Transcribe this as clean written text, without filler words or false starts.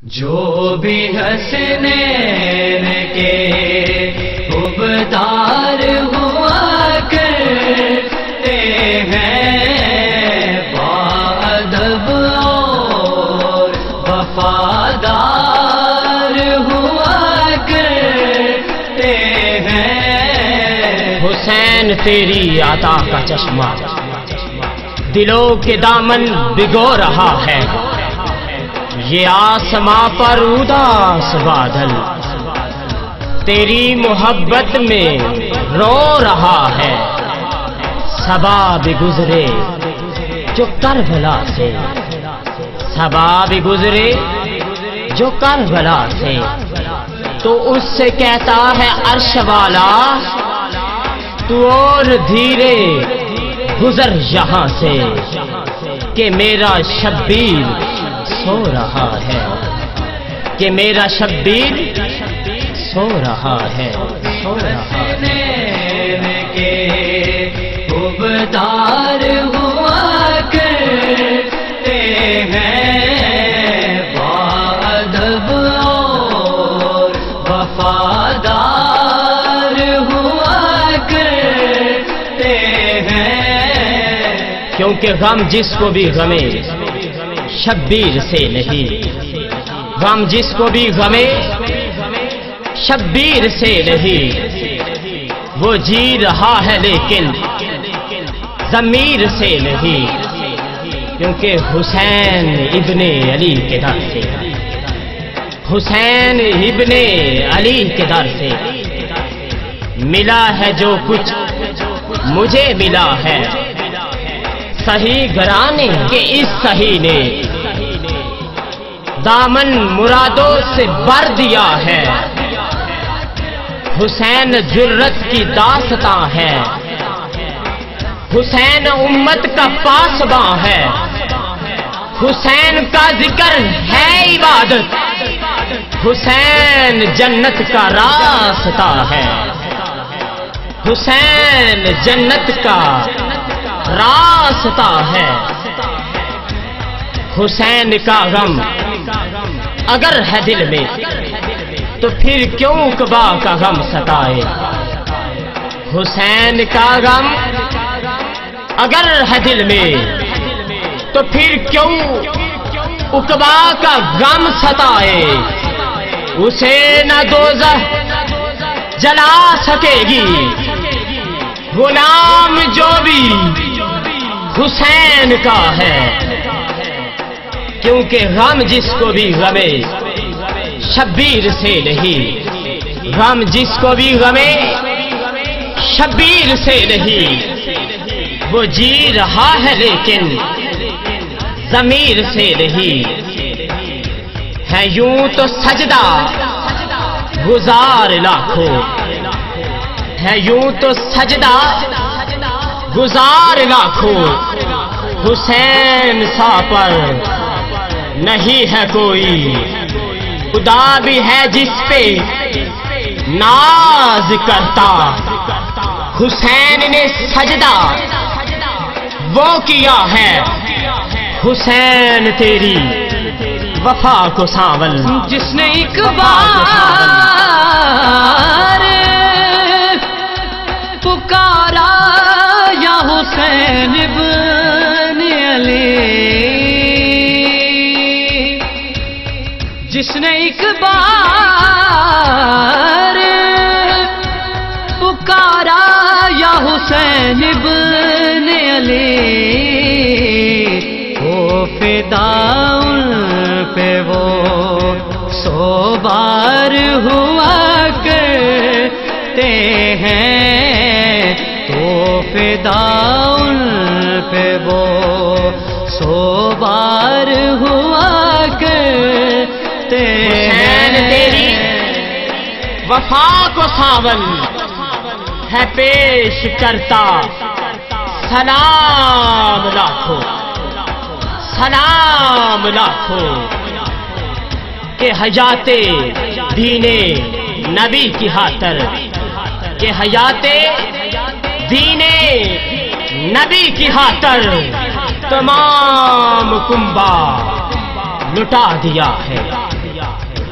جو بھی حسنین کے عبدار ہوا کرتے ہیں، باادب اور وفادار ہوا کرتے ہیں۔ حسین تیری عطا کا چشمہ دلوں کے دامن بھگو رہا ہے، یہ آسماں پر اداس بادل تیری محبت میں رو رہا ہے۔ صبا بھی گزرے جو کربلا سے، صبا بھی گزرے جو کربلا سے، تو اس سے کہتا ہے عرش والا تو اور دھیرے گزر یہاں سے، کہ میرا شبیر سو رہا ہے، کہ میرا شبیر سو رہا ہے، سو رہا ہے۔ کے عبدار ہوا کرتے ہیں، باادب اور وفادار ہوا کرتے ہیں۔ کیونکہ غم جس کو بھی غمے شبیر سے نہیں، غم جس کو بھی غمے شبیر سے نہیں، وہ جی رہا ہے لیکن ضمیر سے نہیں، کیونکہ حسین ابن علی کے در سے، حسین ابن علی کے در سے ملا ہے جو کچھ مجھے ملا ہے۔ صحیح گھرانے کے اس صحیح نے دامن مرادوں سے بھر دیا ہے۔ حسین جرت کی داستاں ہے، حسین امت کا پاسباں ہے، حسین کا ذکر ہے عبادت، حسین جنت کا راستہ ہے، حسین جنت کا راستہ ہے۔ حسین کا غم اگر ہے دل میں تو پھر کیوں عقبہ کا غم ستائے، حسین کا غم اگر ہے دل میں تو پھر کیوں عقبہ کا غم ستائے۔ اسے نہ دوزخ جلا سکے گی غلام جو بھی حسین کا ہے، کیونکہ غم جس کو بھی غمے شبیر سے نہیں، غم جس کو بھی غمے شبیر سے نہیں، وہ جی رہا ہے لیکن ضمیر سے نہیں۔ ہے یوں تو سجدہ گزار لاکھوں، ہے یوں تو سجدہ گزار لاکھوں، حسین سا پر نہیں ہے کوئی، خدا بھی ہے جس پہ ناز کرتا۔ حسین نے سجدہ وہ کیا ہے، حسین تیری وفا کو سانول، جس نے ایک بار پکارا یا حسین ابن علی، جس نے ایک بار پکارا یا حسین ابن علی، وہ فداؤں پہ وہ 100 بار ہوا کرتے ہیں، تو فداؤں پہ وہ 100 بار ہوا کرتے حسین تیری وفا کو ساون ہے پیش کرتا، سلام لاکھوں سلام لاکھوں، کہ حیات دین نبی کی خاطر، کہ حیات دین نبی کی خاطر تمام کنبہ لٹا دیا ہے۔